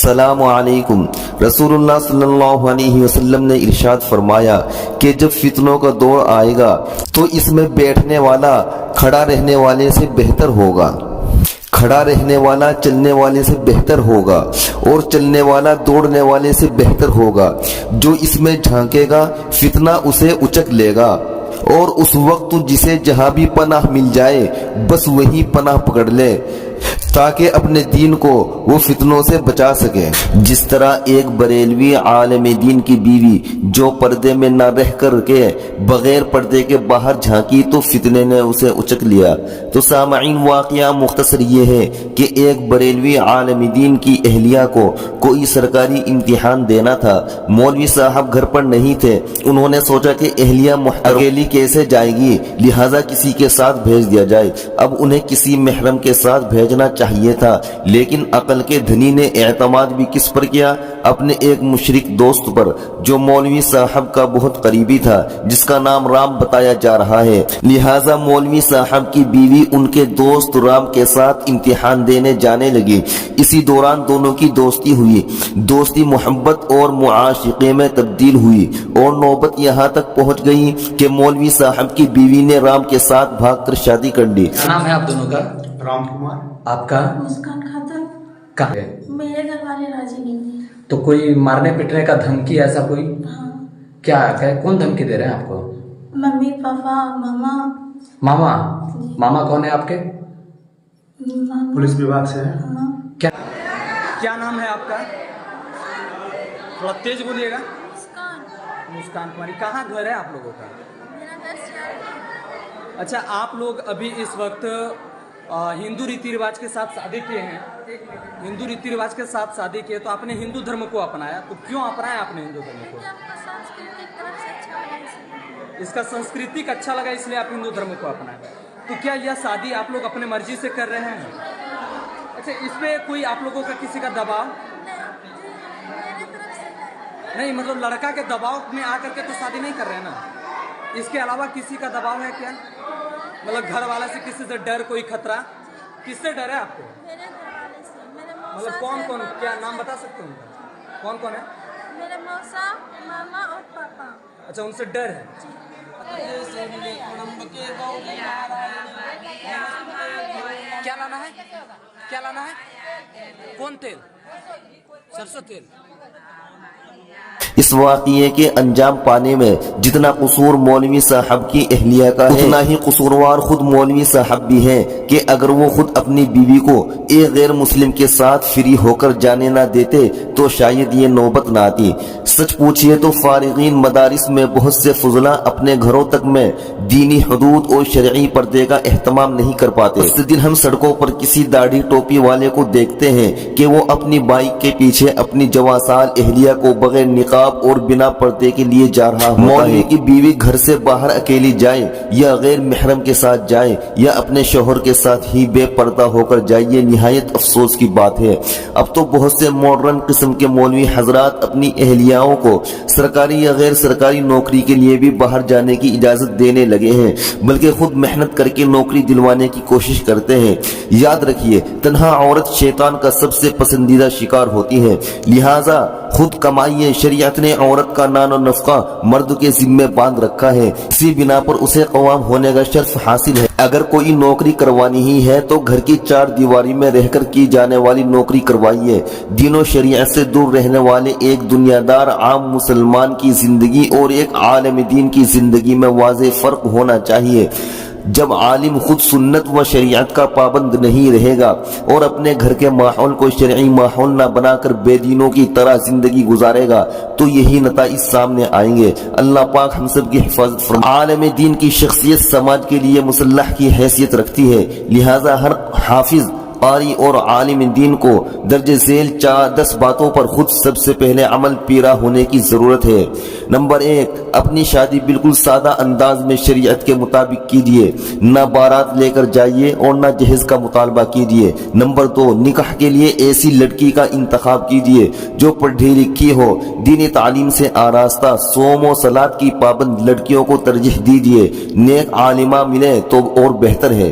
السلام علیکم۔ رسول اللہ صلی اللہ علیہ وسلم نے ارشاد فرمایا کہ جب فتنوں کا دور آئے گا تو اس میں بیٹھنے والا کھڑا رہنے والے سے بہتر ہوگا، کھڑا رہنے والا چلنے والے سے بہتر ہوگا، اور چلنے والا دوڑنے والے سے بہتر ہوگا۔ جو اس میں جھانکے گا فتنہ اسے اچک لے گا، اور اس وقت جسے جہاں بھی پناہ مل جائے بس وہی پناہ پکڑ لے تاکہ اپنے دین کو وہ فتنوں سے بچا سکے۔ جس طرح ایک بریلوی عالم دین کی بیوی جو پردے میں نہ رہ کر کے بغیر پردے کے باہر جھانکی تو فتنے نے اسے اچک لیا۔ تو سامعین، واقعہ مختصر یہ ہے کہ ایک بریلوی عالم دین کی اہلیہ کو کوئی سرکاری امتحان دینا تھا۔ مولوی صاحب گھر پر نہیں تھے۔ انہوں نے سوچا کہ اہلیہ اکیلی کیسے جائے گی، لہذا کسی کے ساتھ بھیج دیا جائے۔ اب انہیں کسی محرم کے ساتھ بھیجنا چاہیے تھا، لیکن عقل کے دھنی نے اعتماد بھی کس پر کیا؟ اپنے ایک مشرک دوست پر جو مولوی صاحب کا بہت قریبی تھا، جس کا نام رام بتایا جا رہا ہے۔ لہذا مولوی صاحب کی بیوی ان کے دوست رام کے ساتھ امتحان دینے جانے لگی۔ اسی دوران دونوں کی دوستی ہوئی، دوستی محبت اور معاشقے میں تبدیل ہوئی، اور نوبت یہاں تک پہنچ گئی کہ مولوی صاحب کی بیوی نے رام کے ساتھ بھاگ کر شادی کر لی۔ کیا نام ہے آپ دونوں کا؟ رام کمار۔ آپ کا؟ مسکان خاتون۔ کہاں ہے؟ میرے گھر والے راضی نہیں ہیں۔ تو کوئی مارنے پیٹنے کا دھمکی ایسا کوئی؟ ہاں، کیا ہے؟ کون دھمکی دے رہے ہیں آپ کو؟ ممی پاپا ماما۔ ماما؟ ماما کون ہے آپ کے؟ ماما۔ پولیس وبھاگ سے ہے۔ ہاں۔ کیا نام ہے آپ کا؟ تھوڑا تیز بولیے گا۔ مسکان۔ مسکان کماری۔ کہاں گھر ہے آپ لوگوں کا؟ میرا گھر سیال۔ اچھا، آپ لوگ ابھی اس وقت ہندو ریتی رواج کے ساتھ شادی کیے ہیں، ہندو ریتی رواج کے ساتھ شادی کیے، تو آپ نے ہندو دھرم کو اپنایا، تو کیوں اپنایا آپ نے ہندو دھرم کو؟ ہم کو سنسکرت طرف سے اچھا لگا اس لیے۔ اس کا سنسکرتک اچھا لگا اس لیے آپ ہندو دھرم کو اپنایا۔ تو کیا یہ شادی آپ لوگ اپنے مرضی سے کر رہے ہیں؟ اچھا، اس پہ کوئی آپ لوگوں کا کسی کا دباؤ میرے طرف سے ہے۔ نہیں؟ مطلب لڑکا کے دباؤ میں آ کر کے تو شادی نہیں کر رہے ہیں نا؟ اس کے علاوہ کسی کا دباؤ ہے کیا؟ مطلب گھر والا سے کسی سے ڈر، کوئی خطرہ؟ کس سے ڈر ہے آپ کو؟ میرے گھر والے سے، میرے موسا مطلب سے، کون کون؟ ماما کیا سے۔ نام بتا سکتے ہیں؟ کون کون ہے؟ میرے موسا، ماما اور پاپا۔ اچھا، ان سے ڈر ہے۔ کیا لانا ہے؟ کیا لانا ہے؟ کون تیل؟ سرسوں تیل۔ اس واقعے کے انجام پانے میں جتنا قصور مولوی صاحب کی اہلیہ کا ہے، اتنا ہی قصوروار خود مولوی صاحب بھی ہیں کہ اگر وہ خود اپنی بیوی کو ایک غیر مسلم کے ساتھ فری ہو کر جانے نہ دیتے تو شاید یہ نوبت نہ آتی۔ سچ پوچھئے تو فارغین مدارس میں بہت سے فضلاء اپنے گھروں تک میں دینی حدود اور شرعی پردے کا اہتمام نہیں کر پاتے۔ اس دن ہم سڑکوں پر کسی داڑھی ٹوپی والے کو دیکھتے ہیں کہ وہ اپنی بائک کے پیچھے اپنی جوان سال اہلیہ کو بغیر نقاب اور بنا پردے کے لیے جا رہا ہوتا ہے۔ مولوی کی بیوی گھر سے باہر اکیلی جائے یا غیر محرم کے ساتھ جائے یا اپنے شوہر کے ساتھ ہی بے پردہ ہو کر جائے، یہ نہایت افسوس کی بات ہے۔ اب تو بہت سے ماڈرن قسم کے مولوی حضرات اپنی اہلیاؤں کو سرکاری یا غیر سرکاری نوکری کے لیے بھی باہر جانے کی اجازت دینے لگے ہیں، بلکہ خود محنت کر کے نوکری دلوانے کی کوشش کرتے ہیں۔ یاد رکھیے، تنہا عورت شیطان کا سب سے پسندیدہ شکار ہوتی ہے، لہٰذا خود کمائیے۔ شریعت نے عورت کا نان و نفقہ مرد کے ذمے باندھ رکھا ہے، اسی بنا پر اسے قوام ہونے کا شرف حاصل ہے۔ اگر کوئی نوکری کروانی ہی ہے تو گھر کی چار دیواری میں رہ کر کی جانے والی نوکری کروائیے۔ دین و شریعت سے دور رہنے والے ایک دنیا دار عام مسلمان کی زندگی اور ایک عالم دین کی زندگی میں واضح فرق ہونا چاہیے۔ جب عالم خود سنت و شریعت کا پابند نہیں رہے گا اور اپنے گھر کے ماحول کو شرعی ماحول نہ بنا کر بے دینوں کی طرح زندگی گزارے گا تو یہی نتائج سامنے آئیں گے۔ اللہ پاک ہم سب کی حفاظت فرمائے۔ عالم دین کی شخصیت سماج کے لیے مسلح کی حیثیت رکھتی ہے، لہٰذا ہر حافظ، قاری اور عالم دین کو درج ذیل 10 باتوں پر خود سب سے پہلے عمل پیرا ہونے کی ضرورت ہے۔ نمبر 1، اپنی شادی بالکل سادہ انداز میں شریعت کے مطابق کیجیے، نہ بارات لے کر جائیے اور نہ جہیز کا مطالبہ کیجیے۔ نمبر 2، نکاح کے لیے ایسی لڑکی کا انتخاب کیجیے جو پڑھی لکھی ہو، دینی تعلیم سے آراستہ، صوم و صلات کی پابند لڑکیوں کو ترجیح دیجیے۔ نیک عالمہ ملے تو اور بہتر ہے۔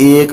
1